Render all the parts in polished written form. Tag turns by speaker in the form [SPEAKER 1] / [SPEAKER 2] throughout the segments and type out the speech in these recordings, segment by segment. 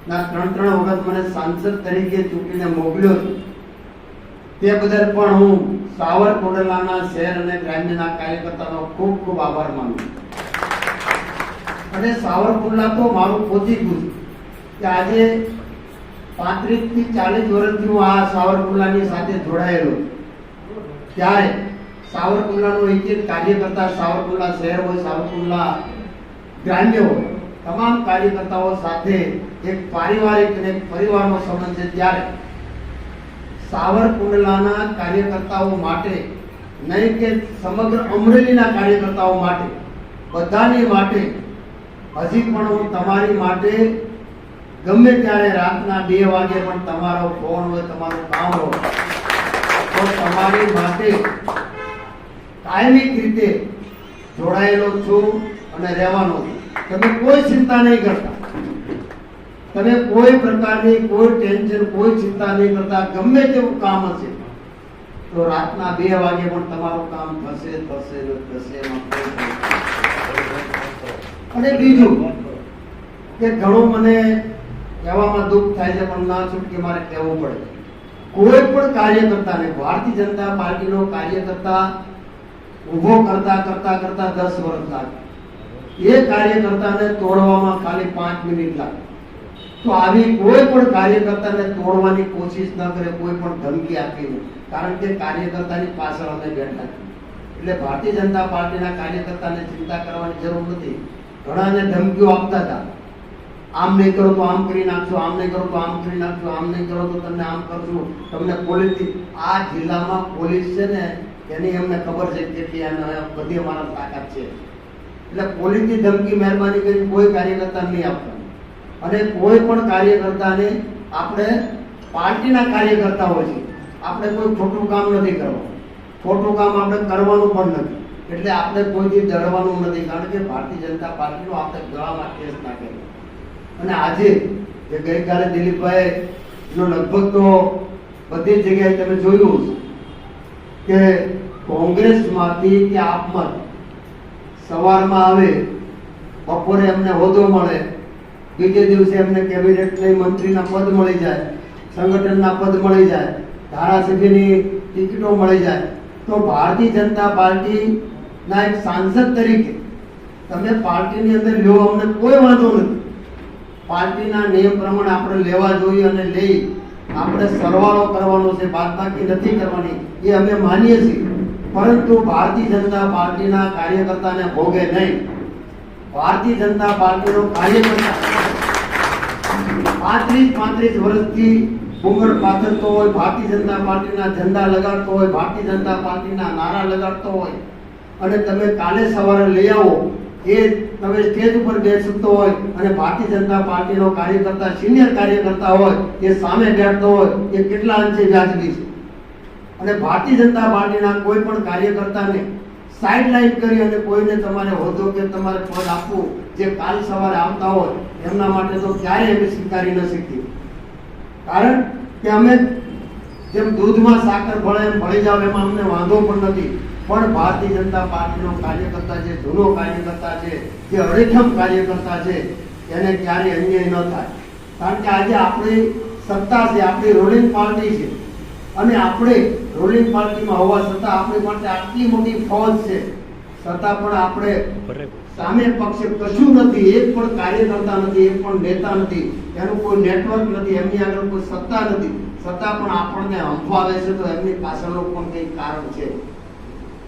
[SPEAKER 1] ના ત્રણ વખત મને સાંસદ તરીકે ચૂંટીને મોકલ્યો તે બદલ પણ હું સાવરકુંડલાના શહેર અને ગ્રામ્યના કાર્યકર્તાનો ખૂબ ખૂબ આભાર માનું છું. અને સાવરકુંડલા તો મારું પોતીકું છે કે આજે 35 થી 40 વર્ષથી હું આ સાવરકુંડલાની સાથે જોડાયેલો. ત્યારે સાવરકુંડલાનો એક એક કાર્યકર્તા, સાવરકુંડલા શહેર હોય, સાવરકુંડલા ગ્રામ્ય હોય, તમામ કાર્યકર્તાઓ સાથે એક પારિવારિક અને એક પરિવારનો સંબંધ છે. ત્યારે સાવરકુંડલાના કાર્યકર્તાઓ માટે નહીં કે સમગ્ર અમરેલીના કાર્યકર્તાઓ માટે, બધાની માટે હજી પણ હું તમારી માટે ગમે ત્યારે રાતના 2 વાગે પણ તમારો ફોન હોય, તમારું કામ હોય તો તમારી માટે કાયમિક રીતે જોડાયેલો છું અને રહેવાનો છું. તમે કોઈ ચિંતા નહીં કરતા, તમે કોઈ પ્રકારની કોઈ ટેન્શન, કોઈ ચિંતા નહીં કરતા. ગમે તેવું કામ હશે તો રાતના 2 વાગે પણ તમારું કામ થશે થશે થશે. અને બીજું કે ઘણું મને કહેવામાં દુઃખ થાય છે, પણ ના છૂટકે મારે કહેવું પડે. કોઈ પણ કાર્યકર્તાને, ભારતીય જનતા પાર્ટીનો કાર્યકર્તા ઉભો કરતા કરતા કરતા 10 વર્ષ લાગે. એ કાર્યકર્તાને તોડવામાં ખાલી 5 મિનિટ લાગે. તો આવી કોઈ પણ કાર્યકર્તાને તોડવાની કોશિશ ન કરે, કોઈ પણ ધમકી આપીને. કારણ કે કાર્યકર્તાની પાછળ અમે બેઠા છીએ. એટલે ભારતીય જનતા પાર્ટીના કાર્યકર્તાને ચિંતા કરવાની જરૂર નથી. ઘણાને ધમકીઓ આપતા હતા, આમ નહીં કરો તો આમ કરી નાખશો, આમ નહીં કરો તો આમ કરી નાખશો, આમ નહીં કરો તો તમને આમ કરશું, તમને પોલીસ. આ જિલ્લામાં પોલીસ છે ને, એની એમને ખબર છે કેટલી બધી અમારા તાકાત છે. એટલે પોલીસની ધમકી મહેરબાની કરી કોઈ કાર્યકર્તા નહીં આપવાની. અને કોઈ પણ કાર્યકર્તાને, આપણે પાર્ટીના કાર્યકર્તાઓ છે, આપણે કોઈ ખોટું કામ નથી કરવાનું, ખોટું કામ આપણે કરવાનું પણ નથી. એટલે આપણે કોઈથી ડરવાનું નથી, કારણ કે ભારતીય જનતા પાર્ટીનો આપણે ગળામાં કેસ નાખેલો. અને આજે જે ગઈકાલે દિલીપભાઈ નો લગભગ તો બધી જગ્યાએ તમે જોયું કે કોંગ્રેસમાંથી કે આપમાંથી સવારમાં આવે, બપોરે એમને હોદ્દો મળે, બીજે દિવસે એમને કેબિનેટની મંત્રીના પદ મળી જાય, સંગઠનના પદ મળી જાય, ધારાસભ્યની ટિકિટો મળી જાય. તો ભારતીય જનતા પાર્ટીના એક સાંસદ તરીકે તમે પાર્ટીની અંદર લો, અમને કોઈ વાંધો નથી. પાર્ટીના નિયમ પ્રમાણે આપણે લેવા જોઈએ અને લઈ આપણે સરવાળો કરવાનો છે, બાદબાકી નથી કરવાની, એ અમે માનીએ છીએ. પરંતુ ભારતીય જનતા પાર્ટીના કાર્યકર્તાને ભોગે નહીં. ભારતીય જનતા પાર્ટીનો કાર્યકર્તા 35 વર્ષથી ઘૂંઘટ પાથરતો હોય, ભારતીય જનતા પાર્ટીના ઝંડા લગાડતો હોય, ભારતીય જનતા પાર્ટીના નારા લગાડતો હોય, અને તમે કાલે સવારે લઈ આવો, એ તમે સ્ટેજ ઉપર બેસતો હોય અને ભારતીય જનતા પાર્ટીનો કાર્યકર્તા, સિનિયર કાર્યકર્તા હોય, એ સામે બેઠતો હોય, એ કેટલા અંશે વ્યાજબી છે. અને ભારતીય જનતા પાર્ટીના કોઈ પણ કાર્યકર્તાને સાઇડલાઇન કરી અને કોઈને તમારે હોદ્દો કે તમારે પદ આપવું, જે કાલ સવારે આવતા હોય, એમના માટે તો ક્યારેય અમે સ્વીકારી ન શકીએ. કારણ કે અમે જેમ દૂધમાં સાકર ભળે એમ ભળી જાવ, એમાં અમને વાંધો પણ નથી. પણ ભારતીય જનતા પાર્ટીનો કાર્યકર્તા છે, જૂનો કાર્યકર્તા છે, જે અડેખમ કાર્યકર્તા છે, એને ક્યારેય અન્યાય ન થાય. કારણ કે આજે આપણી સત્તા છે, આપણી રૂલિંગ પાર્ટી છે, અને આપણે રૂલિંગ પાર્ટીમાં હોવા છતાં આપણી માટે આટલી મોટી ફોજ છે, છતાં પણ આપણે સામે પક્ષે કશું નથી, એક પણ કાર્યકર્તા નથી, એક પણ નેતા નથી, એનું કોઈ નેટવર્ક નથી, એમની આગળ કોઈ સત્તા નથી, છતાં પણ આપણને હંફાવે છે. તો એમની પાછળનું પણ કંઈક કારણ છે.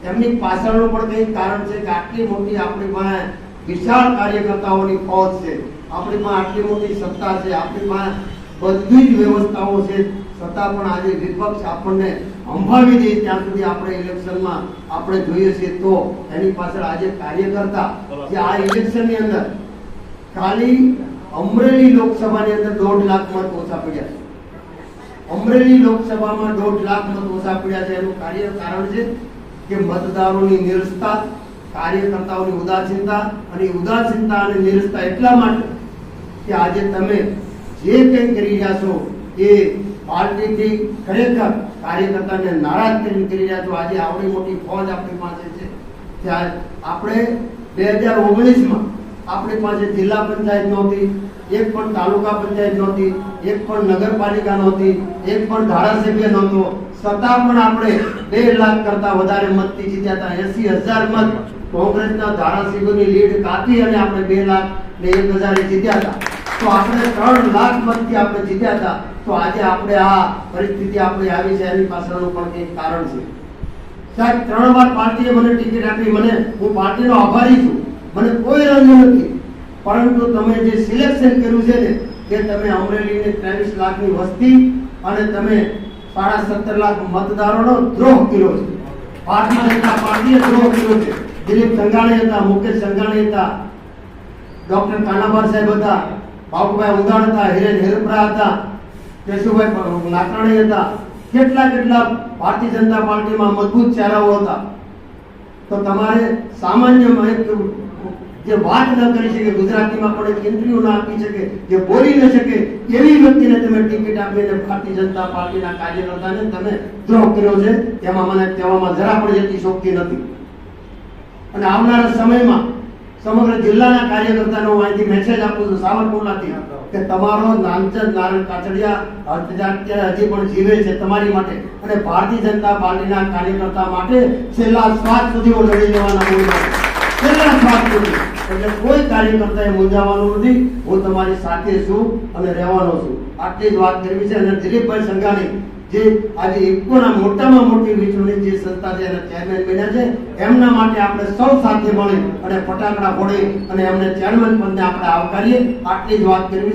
[SPEAKER 1] એમની પાછળનું પણ કંઈક કારણ છે કે આટલી મોટી આપણી પાસે વિશાળ કાર્યકર્તાઓની ફોજ છે, આપણી પાસે આટલી મોટી સત્તા છે, આપણી પાસે બધી જ વ્યવસ્થાઓ છે, છતાં પણ આજે વિપક્ષ આપણને અંભાવી દે ત્યાં સુધી આપણે ઇલેક્શનમાં આપણે જોઈએ છીએ. તો એની પાછળ આજે કાર્યકર્તા જે આ ઇલેક્શનની અંદર ખાલી અમરેલી લોકસભાની અંદર 1.5 લાખ મત ઓછા પડ્યા છે. અમરેલી લોકસભામાં 1.5 લાખ મત ઓછા પડ્યા છે. એનું કારણ છે કે મતદારોની નિરસતા, કાર્યકર્તાઓની ઉદાસીનતા, અને ઉદાસીનતા અને નિરસતા એટલા માટે કે આજે તમે જે કંઈ કરી રહ્યા છો એ પાર્ટીથી ખરેખર કાર્યકર્તાને નારાજ કરીને કરી રહ્યા છો. આજે આવડી મોટી ફોજ આપણી પાસે છે, ત્યારે આપણે 2019માં આપણી પાસે જિલ્લા પંચાયત નહોતી, એક પણ તાલુકા પંચાયત નહોતી, એક પણ નગરપાલિકા નહોતી, એક પણ ધારાસભ્ય નહોતો, છતાં પણ આપણે 2 લાખ કરતા વધારે મતથી જીત્યા હતા. 80,000 મત કોંગ્રેસના ધારાસભ્યોની લીડ કાપી અને આપણે 2 લાખ ને 1,000 જીત્યા હતા. તો આપણે 3 લાખ મતથી આપણે જીત્યા હતા. તો આજે આપણે આ પરિસ્થિતિ આપણી આવી છે, એની પાછળનું પણ કંઈક કારણ છે. સાહેબ, 3 વાર પાર્ટીએ મને ટિકિટ આપી, હું પાર્ટીનો આભારી છું, મને કોઈ રંજ નથી. પરંતુ તમે જે સિલેક્શન કર્યું છે ને, કે તમે અમરેલીની 23 લાખની વસ્તી અને તમે 17.5 લાખ મતદારોનો દ્રોહ કર્યો છે. ભારતીય જનતા પાર્ટીએ દ્રોહ કર્યો છે. દિલીપ સંઘાણી હતા, મુકેશ સંઘાણી હતા, ડોક્ટર કાનાભાઈ સાહેબ હતા, બાબુભાઈ ઉંદાણ હતા, હિરેન હેરપરા હતા, કેશુભાઈ નાકરાણી હતા, કેટલા ભારતીય જનતા પાર્ટીમાં મજબૂત ચહેરાઓ હતા. તો તમારે સામાન્ય જે વાત ન કરી શકે, ગુજરાતીમાં પણ એક ઇન્ટરવ્યુ ના આપી શકે, જે બોલી ન શકે, એવી વ્યક્તિને તમે ટિકિટ આપીને ભારતીય જનતા પાર્ટીના કાર્યકર્તાને તમે દ્રોહ કર્યો છે, તેમાં મને કહેવામાં જરા પણ જેટલી શોખી નથી. અને આવનારા સમયમાં સમગ્ર જિલ્લાના કાર્યકર્તાનો હું અહીંથી મેસેજ આપું છું સાવરકુંડલાથી, કે તમારો નામચંદ નારાયણ કાછડિયા અત્યારે હજી પણ જીવે છે તમારી માટે, અને ભારતીય જનતા પાર્ટીના કાર્યકર્તા માટે છેલ્લા શ્વાસ સુધી હું લડી લેવાના છેલ્લા શ્વાસ સુધી. એટલે કોઈ કાર્યકર્તાએ મૂંઝાવાનું નથી, હું તમારી સાથે છું અને રહેવાનો છું. આટલી જ વાત કરવી છે. અને દિલીપભાઈ સંઘાણી જે આજે ઇફકોના મોટામાં મોટી વિચરણી જે સંસ્થા છે એના ચેરમેન બન્યા છે, એમના માટે આપણે સૌ સાથે મળી અને ફટાકડા ફોડી અને એમને ચેરમેન પદને આપણે આવકારીએ. આટલી જ વાત કરવી છે.